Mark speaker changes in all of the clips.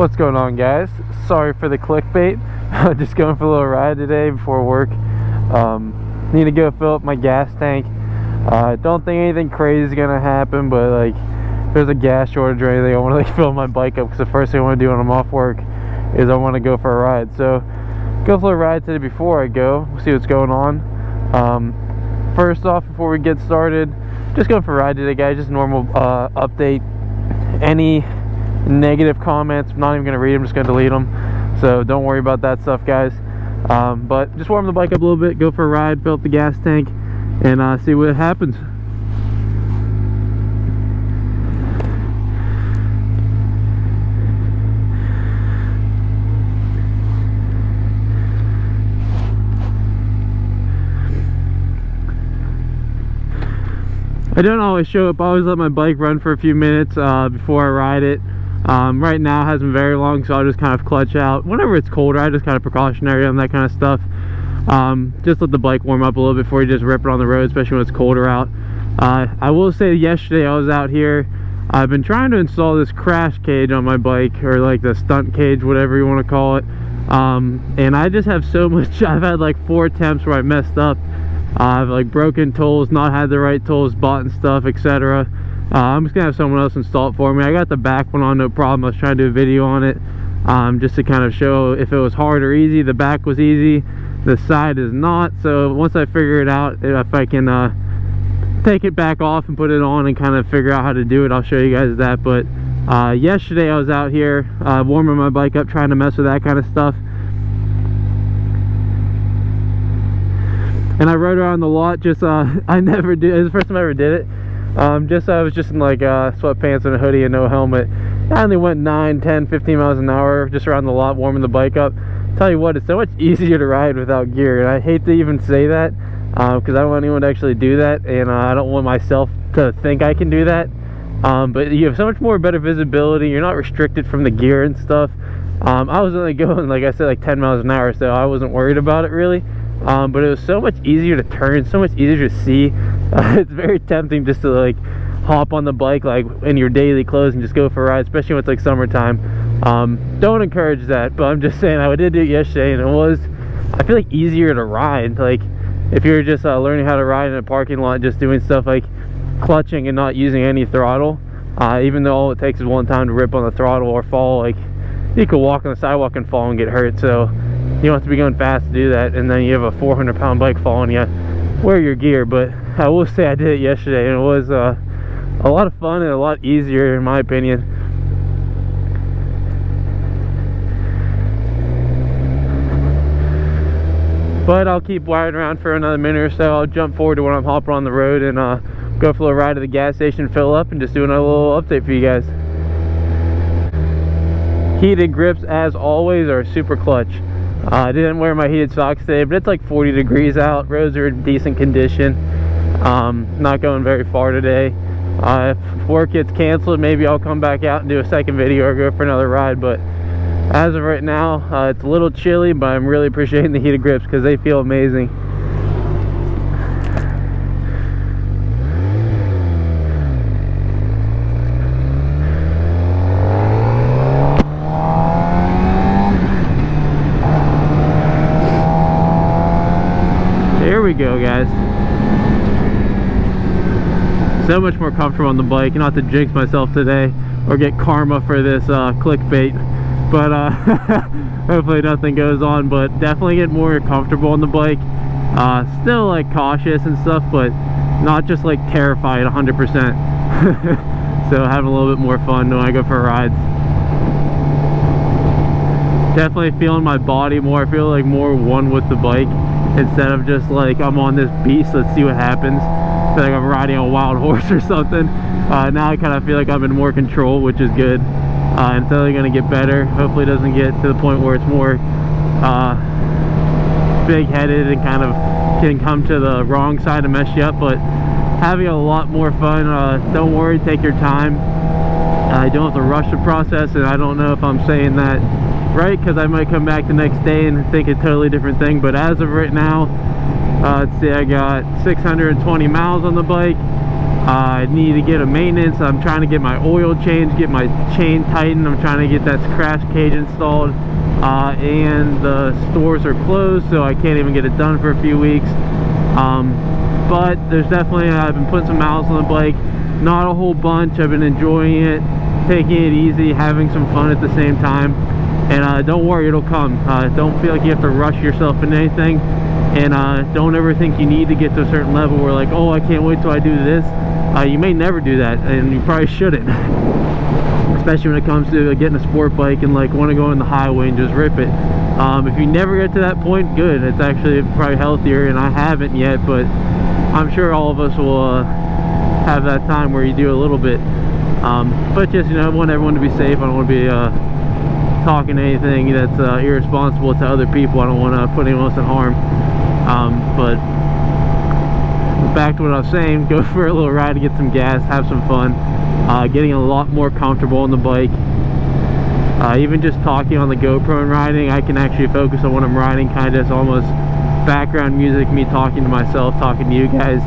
Speaker 1: What's going on, guys? Sorry for the clickbait. Just going for a little ride today before work. Need to go fill up my gas tank. Don't think anything crazy is gonna happen, but like if there's a gas shortage or anything, I want to like fill my bike up, because the first thing I want to do when I'm off work is I want to go for a ride. So go for a ride today before I go, see what's going on. First off, before we get started, just going for a ride today, guys. Just normal update. Any negative comments, I'm not even gonna read them, just gonna delete them, so don't worry about that stuff, guys. But just warm the bike up a little bit, go for a ride, fill up the gas tank, and see what happens. I don't always show up. I always let my bike run for a few minutes before I ride it. Right now it hasn't been very long, so I'll just kind of clutch out whenever it's colder. I just kind of precautionary on that kind of stuff. Just let the bike warm up a little bit before you just rip it on the road, especially when it's colder out. I will say yesterday I was out here. I've been trying to install this crash cage on my bike, or like the stunt cage, whatever you want to call it. And I just have so much. I've had like 4 attempts where I messed up. I've like broken tools, not had the right tools bought and stuff, etc. I'm just gonna have someone else install it for me. I got the back one on, no problem. I was trying to do a video on it, just to kind of show if it was hard or easy. The back was easy, the side is not. So once I figure it out, if I can take it back off and put it on and kind of figure out how to do it, I'll show you guys that. But yesterday I was out here warming my bike up, trying to mess with that kind of stuff. And I rode around the lot, just I never did, it was the first time I ever did it. I was just in like sweatpants and a hoodie and no helmet. I only went 9, 10, 15 miles an hour just around the lot warming the bike up. Tell you what, it's so much easier to ride without gear, and I hate to even say that because I don't want anyone to actually do that, and I don't want myself to think I can do that. But you have so much more better visibility. You're not restricted from the gear and stuff. I was only going, like I said, like 10 miles an hour, so I wasn't worried about it really. But it was so much easier to turn, so much easier to see. It's very tempting just to like hop on the bike like in your daily clothes and just go for a ride, especially when it's like summertime. Don't encourage that, but I'm just saying I did do it yesterday, and it was, I feel like, easier to ride. Like if you're just learning how to ride in a parking lot, just doing stuff like clutching and not using any throttle, even though all it takes is one time to rip on the throttle or fall, like you could walk on the sidewalk and fall and get hurt. So you don't have to be going fast to do that, and then you have a 400-pound bike fall on you. Wear your gear. But I will say I did it yesterday, and it was a lot of fun and a lot easier in my opinion. But I'll keep wired around for another minute or so. I'll jump forward to when I'm hopping on the road and go for a ride to the gas station, fill up, and just do another little update for you guys. Heated grips, as always, are super clutch. I didn't wear my heated socks today, but it's like 40 degrees out. Roads are in decent condition. Not going very far today. If work gets canceled, maybe I'll come back out and do a second video or go for another ride. But as of right now, it's a little chilly, but I'm really appreciating the heated grips because they feel amazing. There we go, guys. So much more comfortable on the bike. Not to jinx myself today or get karma for this clickbait, but hopefully nothing goes on. But definitely get more comfortable on the bike. Still like cautious and stuff, but not just like terrified 100%. So having a little bit more fun when I go for rides. Definitely feeling my body more. I feel like more one with the bike, instead of just like I'm on this beast, let's see what happens. I feel like I'm riding a wild horse or something. Now I kind of feel like I'm in more control, which is good. And it's only going to get better. Hopefully it doesn't get to the point where it's more big-headed and kind of can come to the wrong side and mess you up. But having a lot more fun. Don't worry, take your time. I don't have to rush the process, and I don't know if I'm saying that right, because I might come back the next day and think a totally different thing. But as of right now, let's see, I got 620 miles on the bike. I need to get a maintenance. I'm trying to get my oil changed, get my chain tightened. I'm trying to get that crash cage installed, and the stores are closed, so I can't even get it done for a few weeks. But there's definitely, I've been putting some miles on the bike, not a whole bunch. I've been enjoying it, taking it easy, having some fun at the same time. And don't worry, it'll come. Don't feel like you have to rush yourself into anything, and don't ever think you need to get to a certain level where like, oh, I can't wait till I do this. You may never do that, and you probably shouldn't. Especially when it comes to getting a sport bike and like want to go on the highway and just rip it. If you never get to that point, good. It's actually probably healthier, and I haven't yet, but I'm sure all of us will have that time where you do a little bit. But just, you know, I want everyone to be safe. I don't want to be talking anything that's irresponsible to other people. I don't want to put anyone else in harm. But back to what I was saying, go for a little ride to get some gas, have some fun. Getting a lot more comfortable on the bike. Even just talking on the GoPro and riding, I can actually focus on what I'm riding. Kind of, it's almost background music, me talking to myself, talking to you guys.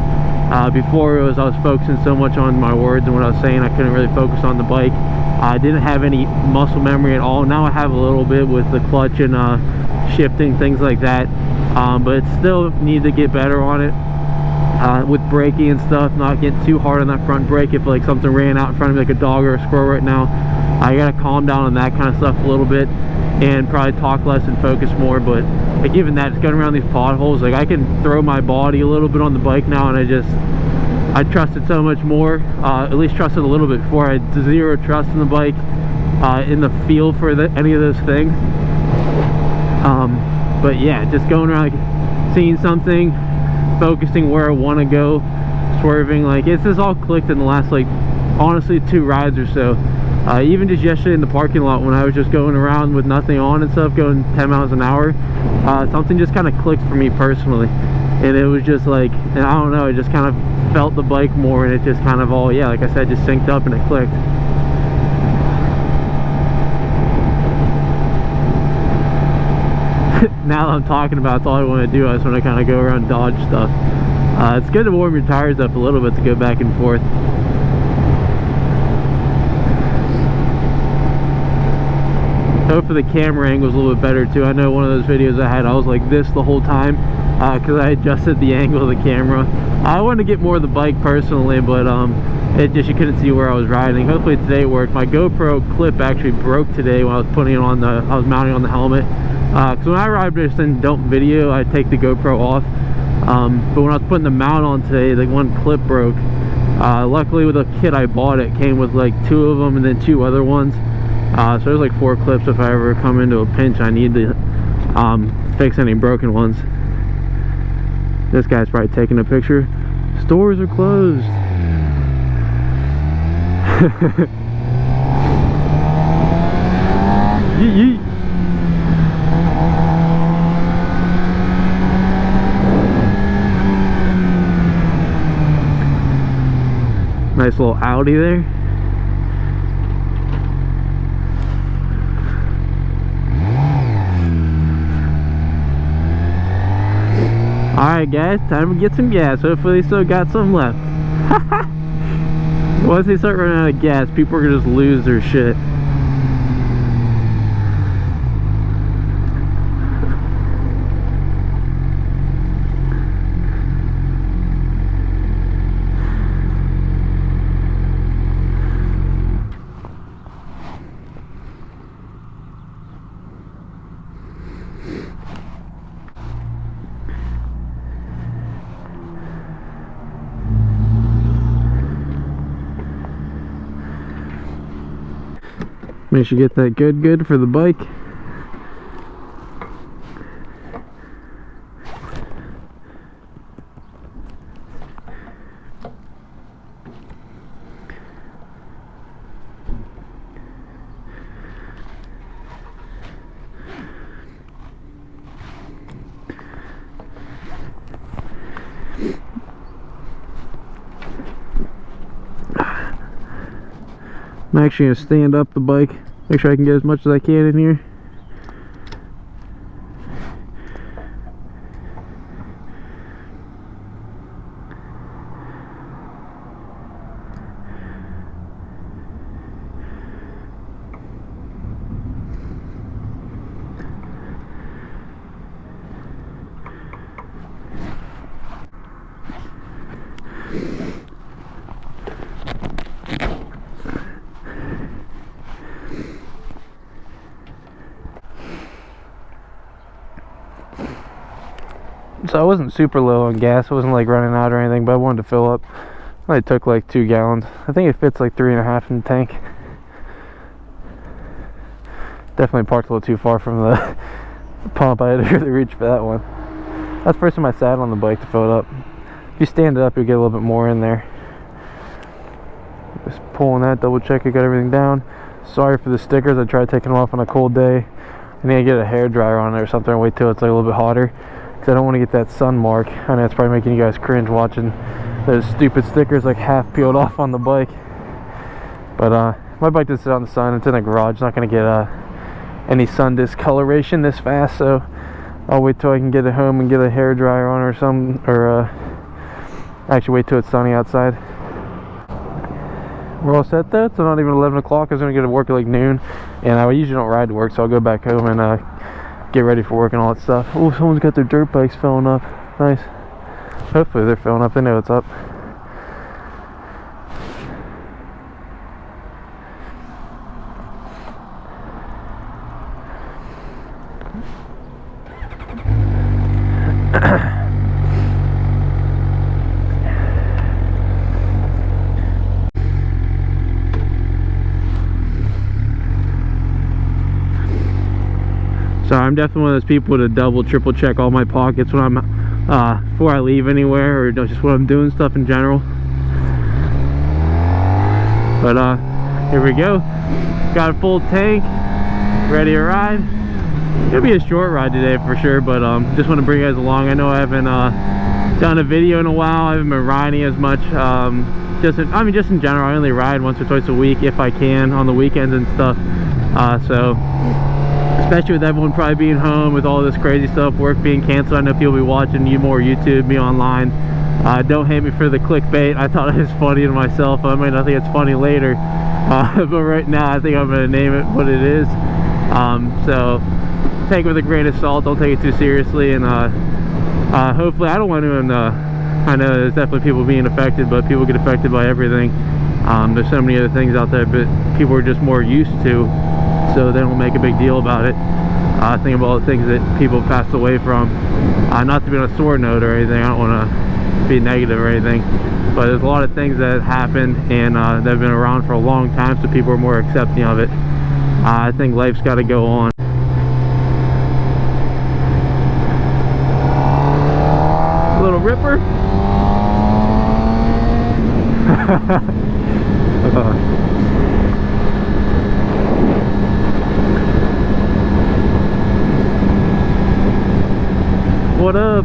Speaker 1: Before I was focusing so much on my words and what I was saying, I couldn't really focus on the bike. I didn't have any muscle memory at all. Now I have a little bit with the clutch and shifting, things like that. But still need to get better on it. With braking and stuff, not getting too hard on that front brake. If like something ran out in front of me like a dog or a squirrel right now, I gotta calm down on that kind of stuff a little bit and probably talk less and focus more. But like even that, just going around these potholes, like I can throw my body a little bit on the bike now, and I trust it so much more. At least trust it a little bit. Before, I had zero trust in the bike, in the feel for any of those things. But yeah, just going around, like, seeing something, focusing where I want to go, swerving, like it's just all clicked in the last, like, honestly 2 rides or so. Even just yesterday in the parking lot when I was just going around with nothing on and stuff, going 10 miles an hour, something just kind of clicked for me personally, and it was just like, and I don't know, I just kind of felt the bike more, and it just kind of all, yeah, like I said, just synced up and it clicked. Now that I'm talking about, it's all I want to do. I just want to kind of go around and dodge stuff. It's good to warm your tires up a little bit to go back and forth. Hopefully the camera angle is a little bit better too. I know one of those videos I had, I was like this the whole time because I adjusted the angle of the camera. I wanted to get more of the bike personally, but it just, you couldn't see where I was riding. Hopefully today it worked. My GoPro clip actually broke today when I was putting it on I was mounting on the helmet. Because when I ride just and don't video, I take the GoPro off. But when I was putting the mount on today, the one clip broke. Luckily with the kit I bought, it came with like 2 of them and then 2 other ones. So there's like 4 clips if I ever come into a pinch I need to fix any broken ones. This guy's probably taking a picture. Stores are closed. Yeet, yeet. Nice little Audi there. Alright guys, time to get some gas. Hopefully they still got some left. Once they start running out of gas, people are gonna just lose their shit. Make sure you get that good for the bike. I'm actually going to stand up the bike, make sure I can get as much as I can in here. So I wasn't super low on gas. I wasn't like running out or anything, but I wanted to fill up. I took like 2 gallons. I think it fits like 3.5 in the tank. Definitely parked a little too far from the pump. I had to really reach for that one. That's the first time I sat on the bike to fill it up. If you stand it up, you'll get a little bit more in there. Just pulling that, double check I got everything down. Sorry for the stickers. I tried taking them off on a cold day. I need to get a hair dryer on it or something. Wait till it's like a little bit hotter, because I don't want to get that sun mark. I know it's probably making you guys cringe watching those stupid stickers like half peeled off on the bike. But my bike does sit out in the sun. It's in the garage. It's not going to get any sun discoloration this fast, so I'll wait till I can get it home and get a hair dryer on or something, or actually wait till it's sunny outside. We're all set though. It's not even 11 o'clock. I was going to get to work at like noon, and I usually don't ride to work, so I'll go back home and get ready for work and all that stuff. Oh, someone's got their dirt bikes filling up. Nice. Hopefully they're filling up. They know it's up. So I'm definitely one of those people to double, triple check all my pockets when I'm before I leave anywhere, or just when I'm doing stuff in general. But here we go. Got a full tank, ready to ride. It's gonna be a short ride today for sure, but just want to bring you guys along. I know I haven't done a video in a while. I haven't been riding as much. Just in general, I only ride once or twice a week if I can on the weekends and stuff. So especially with everyone probably being home with all this crazy stuff, work being canceled, I know people will be watching you more YouTube, me online. Don't hate me for the clickbait. I thought it was funny to myself. I might not think it's funny later, but right now I think I'm going to name it what it is. So take it with a grain of salt. Don't take it too seriously, and hopefully, I don't want to, I know there's definitely people being affected, but people get affected by everything. There's so many other things out there but people are just more used to, so they don't make a big deal about it. Think about all the things that people passed away from. Not to be on a sore note or anything, I don't want to be negative or anything, but there's a lot of things that happened and that have been around for a long time, so people are more accepting of it. I think life's got to go on. A little ripper. What up?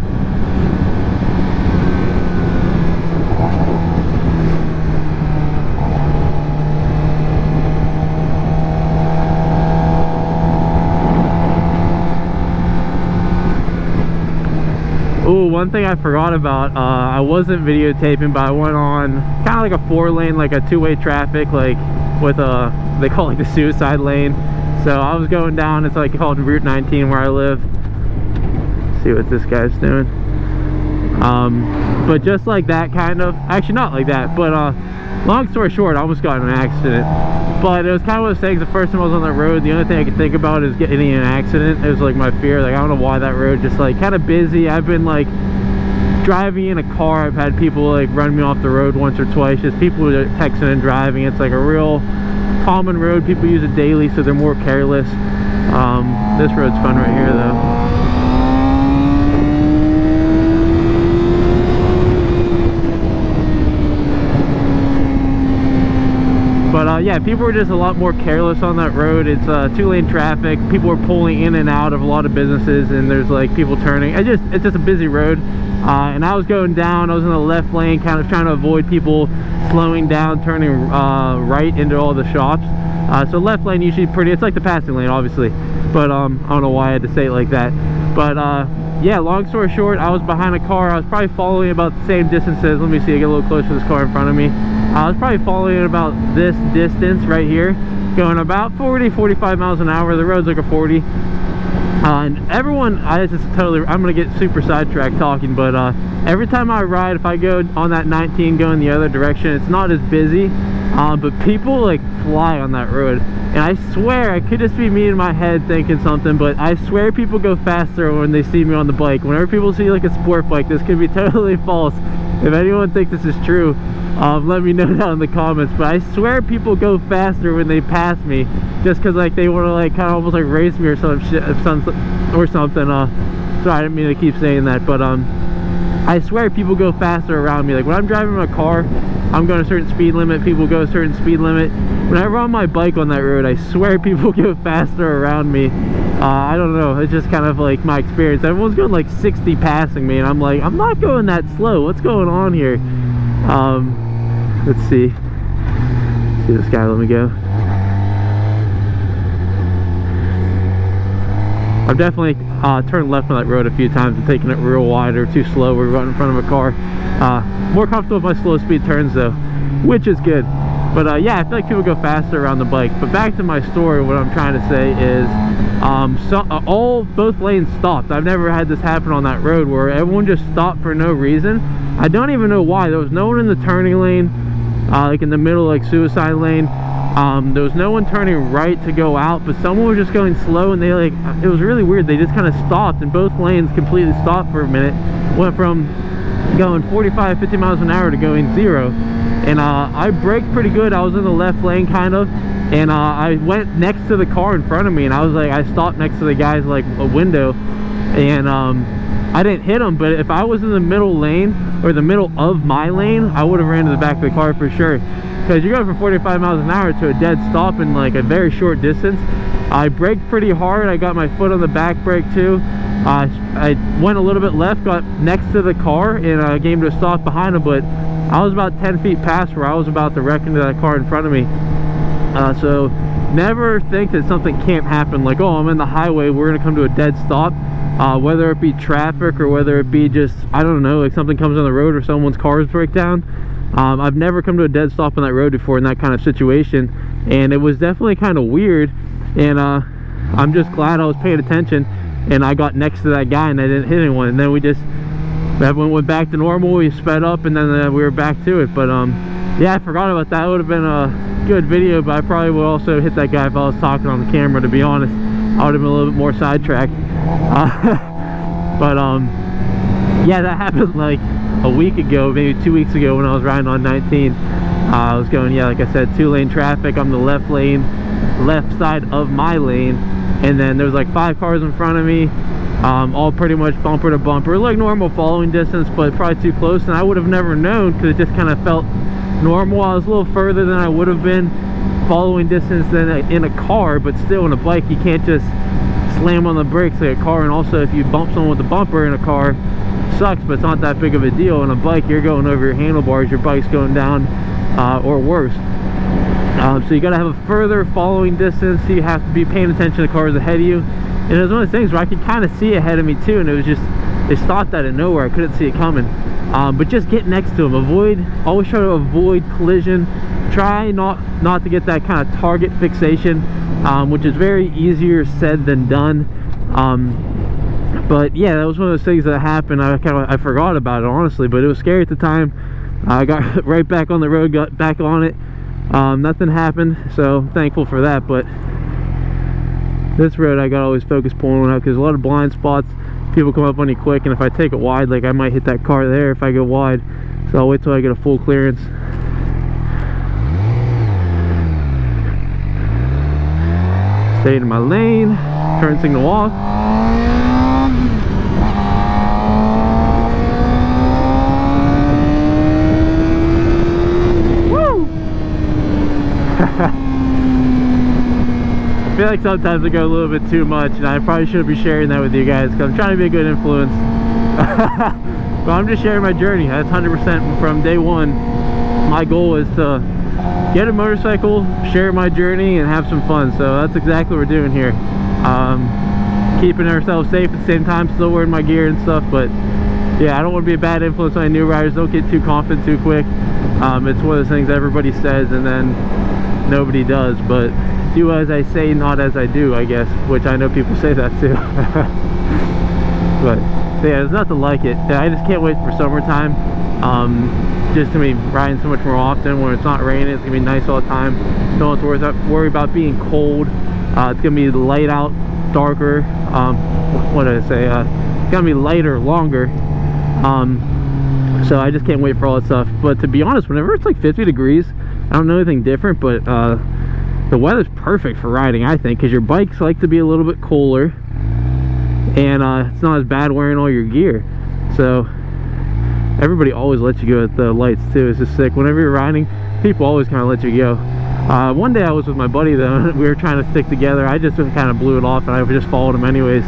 Speaker 1: Oh, one thing I forgot about, I wasn't videotaping, but I went on kind of like a 4-lane, like a 2-way traffic, like with a, they call it like the suicide lane. So I was going down, it's like called Route 19 where I live. See what this guy's doing. But just like that, kind of, actually not like that, but long story short, I almost got in an accident. But it was kind of one of those things, the first time I was on that road, the only thing I could think about is getting in an accident. It was like my fear, like I don't know why that road just like kind of busy. I've been like driving in a car, I've had people like run me off the road once or twice, just people texting and driving. It's like a real common road, people use it daily, so they're more careless. This road's fun right here though. But yeah, people were just a lot more careless on that road. It's 2-lane traffic. People are pulling in and out of a lot of businesses, and there's like people turning. It's just a busy road. And I was going down. I was in the left lane, kind of trying to avoid people slowing down, turning right into all the shops. So left lane usually pretty. It's like the passing lane, obviously. But I don't know why I had to say it like that. But yeah, long story short, I was behind a car. I was probably following about the same distances. Let me see, I get a little closer to this car in front of me. I was probably following about this distance right here, going about 40-45 miles an hour. The road's like a 40. And everyone, I'm gonna get super sidetracked talking, but every time I ride, if I go on that 19 going the other direction, it's not as busy. but people like fly on that road, and I swear, it could just be me in my head thinking something, but I swear people go faster when they see me on the bike. Whenever people see like a sport bike, this could be totally false. If anyone thinks this is true, let me know down in the comments, but I swear people go faster when they pass me, just because like they want to like kind of almost like race me or some shit or something. Sorry, I didn't mean to keep saying that, but I swear people go faster around me. Like when I'm driving my car, I'm going a certain speed limit, people go a certain speed limit. Whenever I'm on my bike on that road, I swear people go faster around me. I don't know, it's just kind of like my experience. Everyone's going like 60 passing me, and I'm like, I'm not going that slow. What's going on here? Let's see. See this guy, let me go. I've definitely turned left on that road a few times and taken it real wide or too slow or right in front of a car. More comfortable with my slow speed turns though, which is good. But yeah, I feel like people go faster around the bike. But back to my story, what I'm trying to say is both lanes stopped. I've never had this happen on that road where everyone just stopped for no reason. I don't even know why. There was no one in the turning lane, like in the middle, like suicide lane. There was no one turning right to go out, but someone was just going slow, and they like, it was really weird. They just kind of stopped, and both lanes completely stopped for a minute. Went from going 45, 50 miles an hour to going 0. And I braked pretty good. I was in the left lane kind of, and I went next to the car in front of me, and I was like, I stopped next to the guy's like a window, and I didn't hit him. But if I was in the middle lane or the middle of my lane, I would have ran to the back of the car for sure, because you're going from 45 miles an hour to a dead stop in like a very short distance. I braked pretty hard. I got my foot on the back brake too. I went a little bit left, got next to the car, and came to a stop behind him, but I was about 10 feet past where I was about to wreck into that car in front of me. So never think that something can't happen, like, oh, I'm in the highway, we're gonna come to a dead stop, whether it be traffic or whether it be just, I don't know, like something comes on the road or someone's cars break down. I've never come to a dead stop on that road before in that kind of situation, and it was definitely kind of weird. And I'm just glad I was paying attention and I got next to that guy and I didn't hit anyone. And then everyone went back to normal, we sped up, and then we were back to it. But yeah, I forgot about that. It would have been a good video, but I probably would also hit that guy if I was talking on the camera, to be honest. I would have been a little bit more sidetracked. But yeah, that happened like a week ago, maybe 2 weeks ago, when I was riding on 19. I was going, yeah, like I said, 2-lane traffic. I'm the left lane, left side of my lane, and then there was like 5 cars in front of me, all pretty much bumper to bumper, like normal following distance, but probably too close. And I would have never known because it just kind of felt normal. I was a little further than I would have been following distance than in a car, but still, in a bike you can't just slam on the brakes like a car. And also, if you bump someone with a bumper in a car, it sucks, but it's not that big of a deal. On a bike, you're going over your handlebars, your bike's going down, or worse. So you got to have a further following distance. So you have to be paying attention to cars ahead of you. And it was one of the things where I could kind of see ahead of me too, and it was just, it stopped out of nowhere. I couldn't see it coming. But just get next to them. Always try to avoid collision. Try not to get that kind of target fixation, which is very easier said than done. But yeah, that was one of those things that happened. I forgot about it, honestly, but it was scary at the time. I got right back on the road, got back on it. Nothing happened, so thankful for that. But this road, I got to always focus pulling one out because a lot of blind spots. People come up on you quick, and if I take it wide, like I might hit that car there if I go wide. So I'll wait till I get a full clearance. Stay in my lane, turn signal off. Woo! I feel like sometimes I go a little bit too much, and I probably shouldn't be sharing that with you guys because I'm trying to be a good influence. But I'm just sharing my journey. That's 100% from day one. My goal is to get a motorcycle, share my journey, and have some fun. So that's exactly what we're doing here. Keeping ourselves safe at the same time, still wearing my gear and stuff. But yeah, I don't want to be a bad influence on new riders. Don't get too confident too quick. It's one of those things everybody says and then nobody does. But do as I say, not as I do, I guess, which I know people say that too. But yeah, there's nothing like it. I just can't wait for summertime. just gonna be riding so much more often. When it's not raining, it's gonna be nice all the time. Don't have to worry about being cold. It's gonna be light out, darker. What did I say? It's gonna be lighter, longer. So I just can't wait for all that stuff. But to be honest, whenever it's like 50 degrees, I don't know anything different, but the weather's perfect for riding, I think, because your bikes like to be a little bit cooler, and it's not as bad wearing all your gear. So everybody always lets you go at the lights too. It's just sick. Whenever you're riding, people always kind of let you go. One day I was with my buddy though, we were trying to stick together. I just kind of blew it off and I just followed him anyways.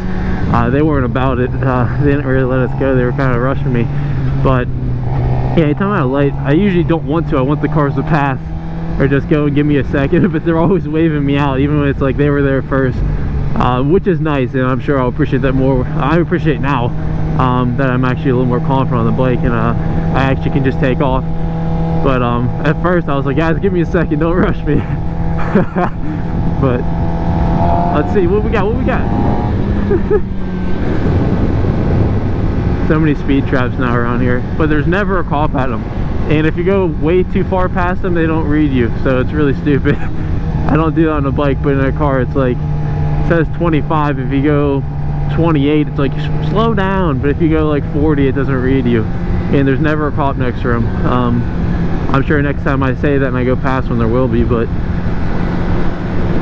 Speaker 1: They weren't about it. They didn't really let us go. They were kind of rushing me. But yeah, anytime I'm at a light, I usually don't want to. I want the cars to pass or just go and give me a second, but they're always waving me out, even when it's like they were there first, which is nice, and I'm sure I'll appreciate that more. I appreciate now that I'm actually a little more confident on the bike, and I actually can just take off. But at first I was like, guys, give me a second, don't rush me. But let's see what we got. So many speed traps now around here, but there's never a cop at them, and if you go way too far past them, they don't read you, so it's really stupid. I don't do that on a bike, but in a car it's like, it says 25. If you go 28, it's like slow down, but if you go like 40, it doesn't read you, and there's never a cop next to them. I'm sure next time I say that and I go past one, there will be, but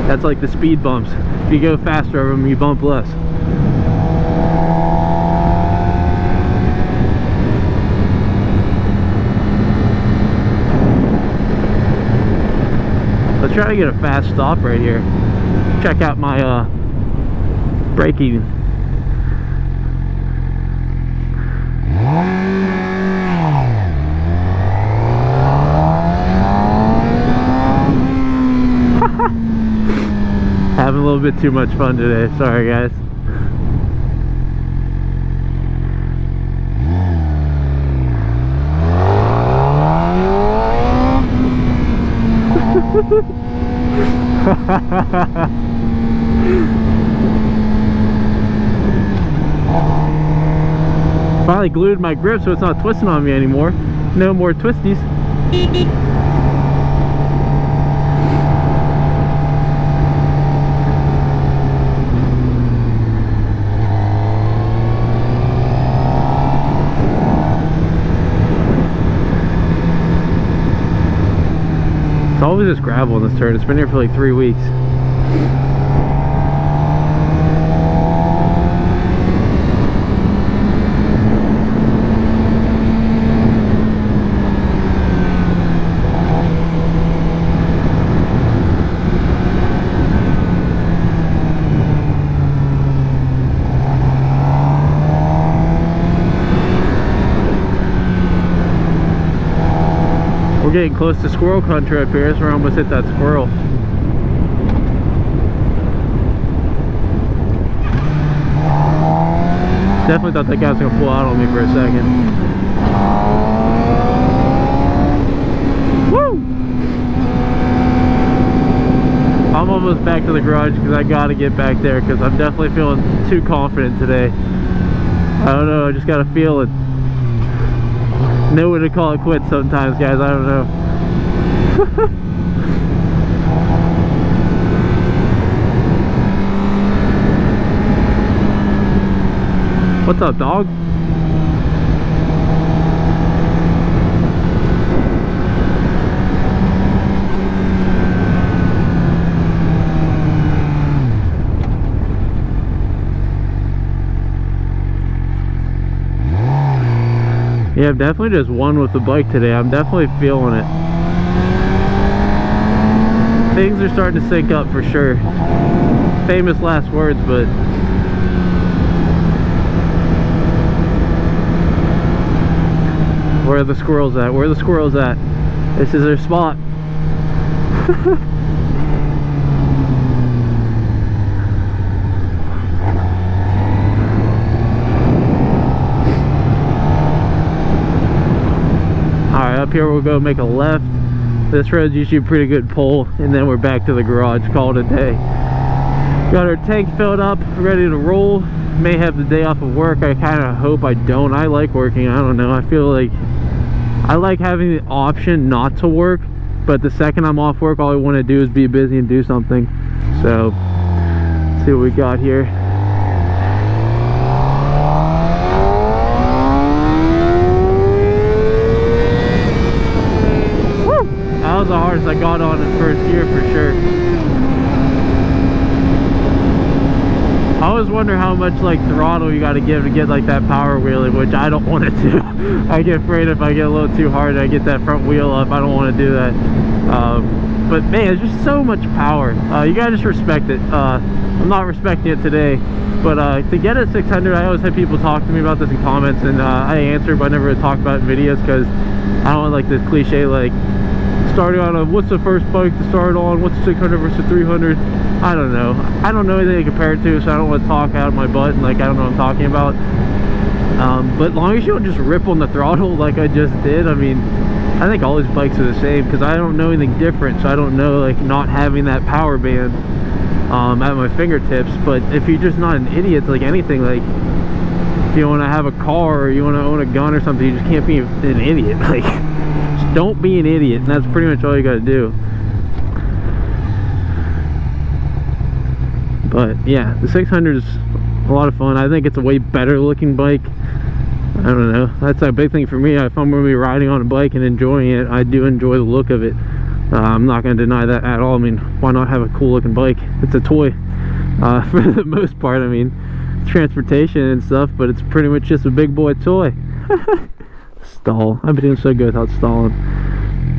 Speaker 1: that's like the speed bumps. If you go faster over them, you bump less. Let's try to get a fast stop right here. Check out my braking. Having a little bit too much fun today. Sorry, guys. Finally glued my grip so it's not twisting on me anymore. No more twisties. It's always this gravel in this turn. It's been here for like 3 weeks. We're getting close to squirrel country up here, so we're almost hit that squirrel. Definitely thought that guy was gonna pull out on me for a second. Woo! I'm almost back to the garage because I gotta get back there because I'm definitely feeling too confident today. I don't know, I just got a feeling. Know when to call it quits sometimes, guys. I don't know. What's up, dog? Yeah, I've definitely just won with the bike today. I'm definitely feeling it. Things are starting to sync up for sure. Famous last words, but where are the squirrels at? Where are the squirrels at? This is their spot. Up here we'll go make a left. This road's usually a pretty good pull, and then we're back to the garage. Call it a day. Got our tank filled up, ready to roll. May have the day off of work. I kind of hope I don't. I like working. I don't know, I feel like I like having the option not to work, but the second I'm off work, all I want to do is be busy and do something. So let's see what we got here. Woo! That was the hardest I got on in first gear for sure. I always wonder how much like throttle you got to give to get like that power wheelie, which I don't want to do. I get afraid if I get a little too hard, I get that front wheel up. I don't want to do that. But man, it's just so much power. You gotta just respect it. I'm not respecting it today, but to get a 600, I always had people talk to me about this in comments, and I answer, but I never really talk about it in videos because I don't want like this cliche like starting on a what's the first bike to start on, what's 600 versus 300. I don't know anything to compare it to, so I don't want to talk out of my butt and like I don't know what I'm talking about. But as long as you don't just rip on the throttle like I just did, I mean, I think all these bikes are the same because I don't know anything different, so I don't know like not having that power band at my fingertips. But if you're just not an idiot like anything, like if you want to have a car or you want to own a gun or something, you just can't be an idiot. Like, just don't be an idiot, and that's pretty much all you got to do. But yeah, the 600 is a lot of fun. I think it's a way better looking bike. I don't know, that's a big thing for me. If I'm going to be riding on a bike and enjoying it, I do enjoy the look of it. I'm not going to deny that at all. I mean, why not have a cool looking bike? It's a toy for the most part. I mean, it's transportation and stuff, but it's pretty much just a big boy toy. Stall. I've been doing so good without stalling.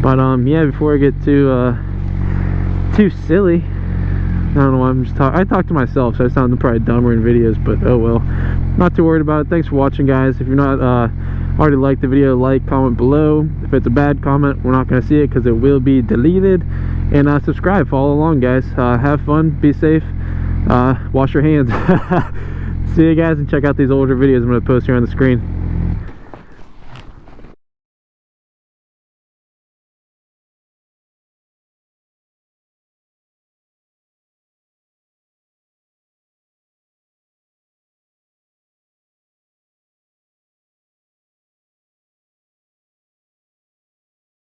Speaker 1: But yeah, before I get too silly, I don't know why I'm just talking. I talk to myself, so I sound probably dumber in videos, but oh well. Not too worried about it. Thanks for watching, guys. If you're not already liked the video, like, comment below. If it's a bad comment, we're not going to see it because it will be deleted. And subscribe, follow along, guys. Have fun, be safe, wash your hands. See you guys, and check out these older videos I'm going to post here on the screen.